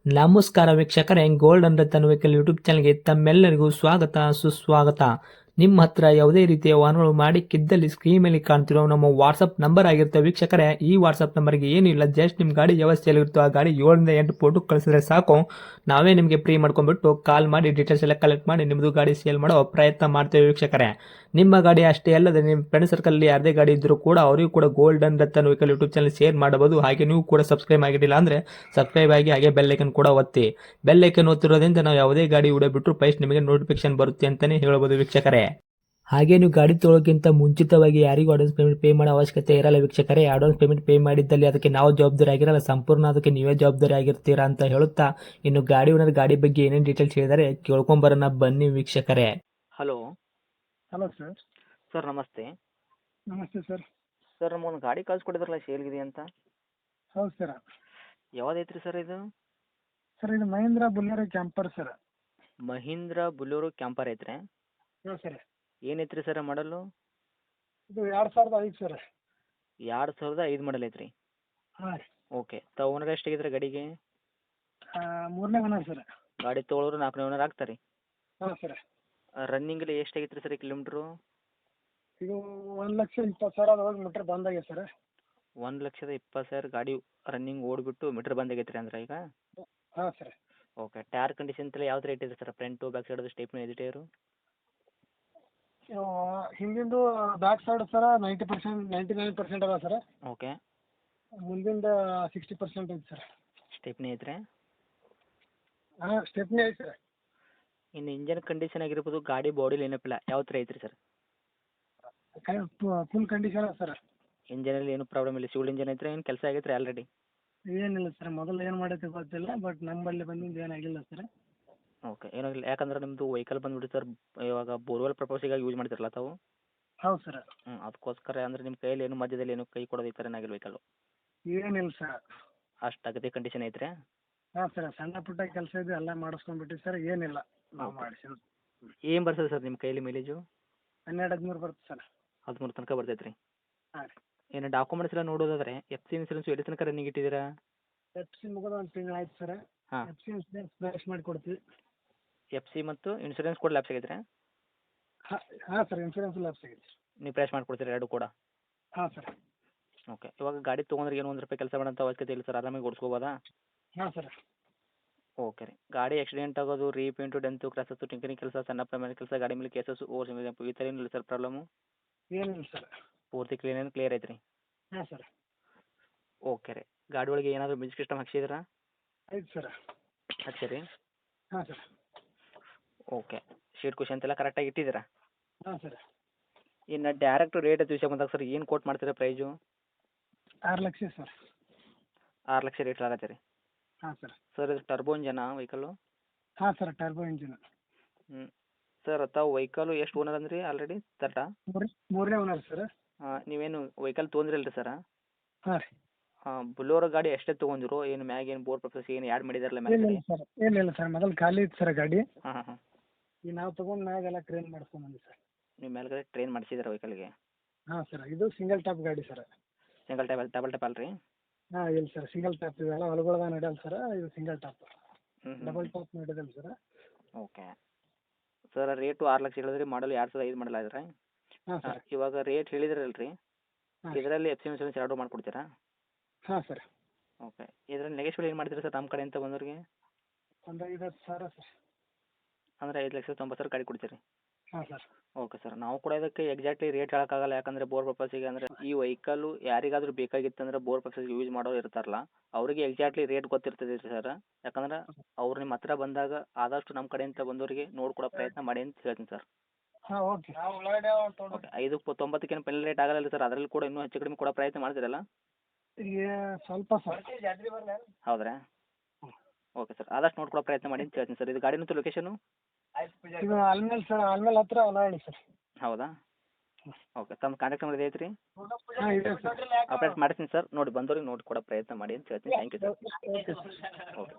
ನಮಸ್ಕಾರ ವೀಕ್ಷಕರೇ, golden Ratan vehicle YouTube ಚಾನಲ್ಗೆ ತಮ್ಮೆಲ್ಲರಿಗೂ ಸ್ವಾಗತ ಸುಸ್ವಾಗತ. ನಿಮ್ಮ ಹತ್ರ ಯಾವುದೇ ರೀತಿಯ ವಾಹನಗಳು ಮಾಡಿಕ್ಕಿದ್ದಲ್ಲಿ ಸ್ಕ್ರೀನ್ ಮೇಲೆ ಕಾಣ್ತಿರೋ ನಮ್ಮ ವಾಟ್ಸಪ್ ನಂಬರ್ ಆಗಿರುತ್ತೆ ವೀಕ್ಷಕರೇ. ಈ ವಾಟ್ಸಪ್ ನಂಬರ್ಗೆ ಏನಿಲ್ಲ, ಜಸ್ಟ್ ನಿಮ್ಮ ಗಾಡಿ ವ್ಯವಸ್ಥೆಯಲ್ಲಿರುತ್ತೋ ಆ ಗಾಡಿ 7 ರಿಂದ 8 ಫೋಟೋ ಕಳಿಸಿದ್ರೆ ಸಾಕು, ನಾವೇ ನಿಮಗೆ ಫ್ರೀ ಮಾಡ್ಕೊಂಡ್ಬಿಟ್ಟು ಕಾಲ್ ಮಾಡಿ ಡೀಟೇಲ್ಸ್ ಎಲ್ಲ ಕಲೆಕ್ಟ್ ಮಾಡಿ ನಿಮ್ಮದು ಗಾಡಿ ಸೇಲ್ ಮಾಡೋ ಪ್ರಯತ್ನ ಮಾಡ್ತೇವೆ ವೀಕ್ಷಕರೇ. ನಿಮ್ಮ ಗಾಡಿ ಅಷ್ಟೇ ಅಲ್ಲದೆ ನಿಮ್ಮ ಫ್ರೆಂಡ್ ಸರ್ಕಲ್ ಯಾರದೇ ಗಾಡಿ ಇದ್ದರೂ ಕೂಡ ಅವರಿಗೂ ಕೂಡ golden Ratan vehicle YouTube channel share ಮಾಡಬಹುದು. ಹಾಗೆ ನೀವು ಕೂಡ ಸಬ್ಸ್ಕ್ರೈಬ್ ಆಗಿರಲಿಲ್ಲ ಅಂದರೆ ಸಬ್ಸ್ಕ್ರೈಬ್ ಆಗಿ ಹಾಗೆ ಬೆಲ್ ಐಕನ್ ಕೂಡ ಒತ್ತಿ. ಬೆಲ್ ಐಕನ್ ಒತ್ತಿರೋದ್ರಿಂದ ನಾವು ಯಾವುದೇ ಗಾಡಿ ವಿಡಿಯೋ ಬಿಟ್ಟರು ಫಸ್ಟ್ ನಿಮಗೆ ನೋಟಿಫಿಕೇಶನ್ ಬರುತ್ತೆ ಅಂತಾನೆ ಹೇಳ್ಬೋದು ವೀಕ್ಷಕರೇ. ಹಾಗೆ ನೀವು ಗಾಡಿ ತೊಳೋಕ್ಕಿಂತ ಮುಂಚಿತವಾಗಿ ಯಾರಿಗೂ ಅಡ್ವಾನ್ಸ್ ಪೇಮೆಂಟ್ ಪೇ ಮಾಡೋ ಅವಶ್ಯಕತೆ ಇರಲ್ಲ ವೀಕ್ಷಕರೇ. ಅಡ್ವಾನ್ಸ್ ಪೇಮೆಂಟ್ ಪೇ ಮಾಡಿದ್ದಲ್ಲಿ ಅದಕ್ಕೆ ನಾವು ಜವಾಬ್ದಾರಿ ಆಗಿರಲ್ಲ, ಸಂಪೂರ್ಣ ಅದಕ್ಕೆ ನೀವೇ ಜವಾಬ್ದಾರಿ ಆಗಿರ್ತೀರಾ ಅಂತ ಹೇಳುತ್ತಾ, ಇನ್ನು ಗಾಡಿ ಓನರ್ ಗಾಡಿ ಬಗ್ಗೆ ಏನೇನು ಡೀಟೇಲ್ಸ್ ಹೇಳಿದರೆ ಕೇಳ್ಕೊಂಬರೋಣ ಬನ್ನಿ ವೀಕ್ಷಕರೇ. Hello hello sir. ಸರ್ ನಮಸ್ತೆ. ನಮಸ್ತೆ ಸರ್. ಸರ್ ನಮಗೊಂದು ಗಾಡಿ ಕಳ್ಸಿಕೊಟ್ಟಿದ್ರಲ್ಲ ಸೇಲ್ಗಿದೆ ಅಂತ, ಹೌದು ಸರ್. ಯಾವುದೈತ್ರಿ ಸರ್ ಇದು? ಸರ್ ಇದು Mahindra Bolero camper sir. Mahindra Bolero camper ಐತ್ರಿ? ಹಾಂ ಸರ್. ಏನೈತ್ರಿ ಸರ್ ಮಾಡಲು? ಇದು 2005 ಸರ್. 2005 ಮಾಡಲ್ ಐತ್ರಿ? ಹಾಂ ರೀ. ಓಕೆ. ಓನರ್ ಎಷ್ಟಾಗಿದ್ರಿ ಗಾಡಿಗೆ? ಮೂರನೇ ಓನರ್ ಸರ್. ಗಾಡಿ ತೊಗೊಳೋರು 4ನೇ ಓನರ್ ಆಗ್ತಾರೆ. ಹಾಂ ಸರ್. ರನ್ನಿಂಗಲ್ಲಿ ಎಷ್ಟಾಗೈತ್ರಿ ಸರ್ ಕಿಲೋಮೀಟ್ರು? ಇದು 1,20,000 ಹೋಗಿ ಮೀಟ್ರ್ ಬಂದಾಗಿದೆ ಸರ್. 1,20,000 ಗಾಡಿ ರನ್ನಿಂಗ್ ಓಡಿಬಿಟ್ಟು ಮೀಟ್ರ್ ಬಂದಾಗೈತ್ರಿ ಅಂದ್ರೆ ಈಗ? ಹಾಂ ಸರ್. ಓಕೆ. ಟೈರ್ ಕಂಡೀಷನ್ ಎಲ್ಲ ಯಾವ್ದು ರೇಟ್ ಇದೆ ಸರ್? ಫ್ರಂಟು ಬ್ಯಾಕ್ ಸೈಡ್ ಸ್ಟೇಪ್ನು ಇದೆ ಟೈರು? ಹಿಂದಿಂದು ಬ್ಯಾಕ್ ಸೈಡ್ ಸರ 90%, 99% ಅದ ಸರ್. ಓಕೆ. ಮುಂದಿಂದ 60% ಐತೆ ಸರ್. ಸ್ಟೇಪ್ನಿ ಐತ್ರಿ? ಹಾಂ ಸ್ಟೆಪ್ನಿ ಐತೆ ಸರ್. ಇನ್ನು ಇಂಜನ್ ಕಂಡೀಷನ್ ಆಗಿರ್ಬೋದು, ಗಾಡಿ ಬಾಡಿಲಿ ಏನಪ್ಪಿಲ್ಲ, ಯಾವ ಥರ ಐತ್ರಿ ಸರ್? ಫುಲ್ ಕಂಡೀಷನ್ ಅದ ಸರ್. ಇಂಜನಲ್ಲಿ ಏನು ಪ್ರಾಬ್ಲಮ್ ಇಲ್ಲ? ಸಿವಿಲ್ ಇಂಜನ್ ಐತ್ರಿ? ಏನು ಕೆಲಸ ಆಗೈತ್ರಿ ಆಲ್ರೆಡಿ? ಏನಿಲ್ಲ ಸರ್, ಮೊದಲು ಏನು ಮಾಡೈತೆ ಗೊತ್ತಿಲ್ಲ, ಬಟ್ ನಮ್ಮಲ್ಲಿ ಬಂದಿಂದ ಏನಾಗಿಲ್ಲ ಸರ್. ಓಕೆ. ಏನೂ ಇಲ್ಲ, ಯಾಕಂದ್ರೆ ನಿಮ್ಮದು ವೆಹಿಕಲ್ ಬಂದುಬಿಟ್ಟು ಸರ್ ಇವಾಗ ಬೋರ್ವೆಲ್ ಪರ್ಪಸಿಗಾಗಿ ಯೂಸ್ ಮಾಡ್ತಿರಲ್ಲ ತಾವು? ಹೌದು ಸರ್. ಅದಕ್ಕೋಸ್ಕರ ಅಂದರೆ ನಿಮ್ಮ ಕೈಯಲ್ಲಿ ಏನು ಮಧ್ಯದಲ್ಲಿ ಏನು ಕೈ ಕೊಡೋದು ಈ ಥರ ಏನಾಗಿಲ್ಲ ವೆಹಿಕಲ್ಲು? ಏನಿಲ್ಲ ಸರ್. ಅಷ್ಟು ಅಗದಿ ಕಂಡೀಷನ್ ಐತ್ರಿ? ಹಾಂ ಸರ್, ಸಣ್ಣ ಪುಟ್ಟ ಕೆಲಸ ಇದೆ, ಎಲ್ಲ ಮಾಡಿಸ್ಕೊಂಡ್ಬಿಟ್ಟಿವಿ ಸರ್. ಏನಿಲ್ಲ, ನಾವು Okay. ಮಾಡಿಸಿದ್ದು. ಏನು ಬರ್ತದೆ ಸರ್ ನಿಮ್ಮ ಕೈಯಲ್ಲಿ ಮೈಲೇಜು? 12-13 ಬರುತ್ತೆ ಸರ್. 13 ತನಕ ಬರ್ತೈತೆ ರೀ? ಹಾಂ ರೀ. ಏನು ಡಾಕ್ಯುಮೆಂಟ್ಸ್ ಎಲ್ಲ ನೋಡೋದಾದ್ರೆ ಎಫ್ ಸಿ ಇನ್ಸೂರೆನ್ಸು ಎಲ್ಲಿ ತನಕ ರನ್ನಿಂಗ್ ಇಟ್ಟಿದ್ದೀರಾ? ಎಫ್ ಸಿ ಮುಗಿದ 1 ತಿಂಗಳು ಆಯ್ತು ಸರ್. ಹಾಂ. ಎಫ್ ಸಿ ಇನ್ಸೂರೆನ್ಸ್ ಫ್ರೆಶ್ ಮಾಡಿ ಕೊಡ್ತೀವಿ. ಎಫ್ ಸಿ ಮತ್ತು ಇನ್ಸೂರೆನ್ಸ್ ಕೂಡ ಲ್ಯಾಪ್ಸ್ ಆಗೈತ್ರಿ? ಹಾಂ ಸರ್, ಇನ್ಸೂರೆನ್ಸ್ ಲ್ಯಾಪ್ಸ್ ಆಗಿದೆ. ನೀವು ಫ್ರೆಶ್ ಮಾಡಿಕೊಡ್ತೀರಿ ಎರಡು ಕೂಡ? ಹಾಂ ಸರ್. ಓಕೆ. ಇವಾಗ ಗಾಡಿ ತೊಗೊಂಡ್ರೆ ಏನು 1 ರೂಪಾಯಿ ಕೆಲಸ ಮಾಡೋಂಥ ಅವಶ್ಯಕತೆ ಇಲ್ಲ ಸರ್, ಆರಾಮಾಗಿ ಓಡಿಸ್ಕೋಬೋದಾ? ಹಾಂ ಸರ್. ಓಕೆ ರೀ. ಗಾಡಿ ಆಕ್ಸಿಡೆಂಟ್ ಆಗೋದು, ರೀಪೇಂಟು, ಡೆಂತು, ಕ್ರಾಸಸ್ಸು, ಟಿಂಕರಿಂಗ್ ಕೆಲಸ, ಸಣ್ಣ ಪ್ರಮಾಣದ ಕೆಲಸ, ಗಾಡಿ ಮೇಲೆ ಕೇಸಸ್ಸು, ಓವರ್ ಈ ಥರ ಏನಿಲ್ಲ ಸರ್ ಪ್ರಾಬ್ಲಮ್ಮು? ಏನಿಲ್ಲ ಸರ್. ಪೂರ್ತಿ ಕ್ಲಿಯರ್ ಐತ್ರಿ? ಹಾಂ ಸರ್. ಓಕೆ ರೀ. ಗಾಡಿ ಒಳಗೆ ಏನಾದರೂ ಮ್ಯೂಸಿಕ್ ಸಿಸ್ಟಮ್ ಹಾಕ್ಸಿದ್ದೀರಾ? ಆಯ್ತು ಸರ್. ಹಾಕ್ಸಿರಿ? ಹಾಂ ಸರ್. ಓಕೆ. ಸೀಟ್ ಕುಷನ್ ಎಲ್ಲ ಕರೆಕ್ಟಾಗಿ ಇಟ್ಟಿದ್ದೀರಾ? ಹಾಂ ಸರ್. ಇನ್ನು ಡೈರೆಕ್ಟ್ ರೇಟ್ ವಿಷಯ ಬಂದಾಗ ಸರ್ ಏನು ಕೋಟ್ ಮಾಡ್ತೀರಾ price? 6 lakh sir. 6 lakh rate ಆಗತ್ತೆ ರೀ? ಹಾಂ ಸರ್. ಸರ್ ಇದು ಟರ್ಬೋ ಇಂಜನಾ ವೆಹಿಕಲ್ಲು? ಹಾಂ ಸರ್, ಟರ್ಬೋ ಇಂಜಿನ್. ಹ್ಞೂ. ಸರ್ ತಾವು ವೆಹಿಕಲ್ಲು ಎಷ್ಟು ಓನರ್ ಅಂದ್ರಿ ಆಲ್ರೆಡಿ? ತರ್ಟಾ? ಮೂರನೇ ಓನರ್ ಸರ್. ನೀವೇನು ವೆಹಿಕಲ್ ತೊಗೊಂಡ್ರಲ್ಲ ರೀ ಸರ? ಹಾಂ ರೀ. ಬುಲೋರೋ ಗಾಡಿ ಎಷ್ಟೇ ತೊಗೊಂಡಿರೋ, ಏನು ಮ್ಯಾಗ ಏನು ಬೋರ್ ಪರ್ಪಸ್ ಏನು ಆ್ಯಡ್ ಮಾಡಿದಾರಲ್ಲ ಏನಿಲ್ಲ ಮ್ಯಾಗ? ಸರ್, ಏನಿಲ್ಲ ಸರ್, ಮೊದಲು ಖಾಲಿ ಇತ್ತು ಸರ್ ಗಾಡಿ. ಹಾಂ ಹಾಂ ಹಾಂ. ಈಗ ನಾವು ತೊಗೊಂಡು ಮ್ಯಾಗೆಲ್ಲ ಕ್ರೇನ್ ಮಾಡಿಸ್ಕೊಂಬಂದಿ ಸರ್. ನೀವು ಮೇಲ್ಗಡೆ ಟ್ರೈನ್ ಮಾಡಿಸಿದಾರೆ ವೆಹಿಕಲ್ಗೆ? ಹಾಂ ಸರ್, ಇದು ಸಿಂಗಲ್ ಟಾಪ್ ಗಾಡಿ ಸರ್. ಸಿಂಗಲ್ ಡಬಲ್ ಟೈಪ್ ಅಲ್ರಿ? ಹಾಂ ಇಲ್ಲ ಸರ್, ಸಿಂಗಲ್ ಟಾಪ್. ಇವೆಲ್ಲ ಹೊಲಗೊಳದಾಗ ನಡೆಯಲ್ಲ ಸರ್, ಇದು ಸಿಂಗಲ್ ಟಾಪ್. ಹ್ಞೂ ಡಬಲ್ ಟಾಪ್ ನಡೆಯಲ್ಲ sir. Okay. Sir rate 6 lakh ಹೇಳಿದ್ರಿ, ಮಾಡಲ್ 2005 ಮಾಡಲ್ ಆದ್ರೆ? ಹಾಂ ಸರ್. ಇವಾಗ ರೇಟ್ ಹೇಳಿದ್ರಲ್ಲ ರೀ, ಹಾಂ. ಇದರಲ್ಲಿ ಎಫ್ ಸಿ ಇನ್ಸೂರೆನ್ಸ್ ಎರಡು ಮಾಡ್ಕೊಡ್ತೀರಾ? ಹಾಂ ಸರ್. ಓಕೆ. ಇದರಲ್ಲಿ ನೆಗೆಶ್ವಲ್ ಏನು ಮಾಡ್ತೀರಾ ಸರ್ ನಮ್ಮ ಕಡೆಯಿಂದ ಬಂದವ್ರಿಗೆ? ಒಂದು 50,000 ಸರ್. ಅಂದರೆ 5,90,000 ಗಾಡಿ ಕೊಡ್ತೀರಿ? ಹಾಂ ಸರ್. Okay sir. ನಾವು ಕೂಡ ಇದಕ್ಕೆ ಎಕ್ಸಾಕ್ಟ್ಲಿ ರೇಟ್ ಹೇಳೋಕ್ಕಾಗಲ್ಲ, ಯಾಕಂದರೆ ಬೋರ್ ಪರ್ಪಸಿಗೆ ಅಂದರೆ ಈ ವೆಹಿಕಲ್ಲು ಯಾರಿಗಾದರೂ ಬೇಕಾಗಿತ್ತಂದ್ರೆ ಬೋರ್ ಪರ್ಪಸಿಗೆ ಯೂಸ್ ಮಾಡೋರು ಇರ್ತಾರಲ್ಲ, ಅವರಿಗೆ ಎಕ್ಸಾಕ್ಟ್ಲಿ ರೇಟ್ ಗೊತ್ತಿರ್ತದೆ ಸರ್. ಯಾಕಂದ್ರೆ ಅವ್ರು ನಿಮ್ಮ ಹತ್ರ ಬಂದಾಗ ಆದಷ್ಟು ನಮ್ಮ ಕಡೆಯಿಂದ ಬಂದವರಿಗೆ ನೋಡ್ಕೊಡೋ ಪ್ರಯತ್ನ ಮಾಡಿ ಅಂತ ಹೇಳ್ತೀನಿ ಸರ್. ಹಾಂ ಓಕೆ. ಓಕೆ. 5,90,000 ಪೆನಲ್ ರೇಟ್ ಆಗಲ್ಲ ಸರ್, ಅದರಲ್ಲಿ ಕೂಡ ಇನ್ನೂ ಹೆಚ್ಚು ಕಡಿಮೆ ಕೊಡೋ ಪ್ರಯತ್ನ ಮಾಡ್ತೀರಲ್ಲ? ಈಗ ಸ್ವಲ್ಪ ಸರ್. ಹೌದ್ರಾ? ಓಕೆ ಸರ್, ಆದಷ್ಟು ನೋಡ್ಕೊಡೋ ಪ್ರಯತ್ನ ಮಾಡಿ ಅಂತ ಹೇಳ್ತೀನಿ ಸರ್. ಇದು ಗಾಡಿ ಮತ್ತು ಲೊಕೇಶನು? ಇದು ಆಲ್ಮೇಲ್ ಸರ್, ಆಲ್ಮೇಲ್ ಹತ್ರ ಹೊನ್ನಾಳಿ ಸರ್. ಹೌದಾ? ಓಕೆ. ತಮ್ಮ ಕಾಂಟ್ಯಾಕ್ಟ್ ನಂಬರ್ ಐತ್ರಿ? ಹಾಂ ಇದೆ ಸರ್. ಅಪ್ಡೇಟ್ ಮಾಡ್ತೀನಿ ಸರ್, ನೋಡಿ ಬಂದವ್ರಿಗೆ ನೋಡಿ ಕೊಡೋ ಪ್ರಯತ್ನ ಮಾಡಿ ಅಂತ ಹೇಳ್ತೀನಿ. Thank you sir. Okay sir. Okay.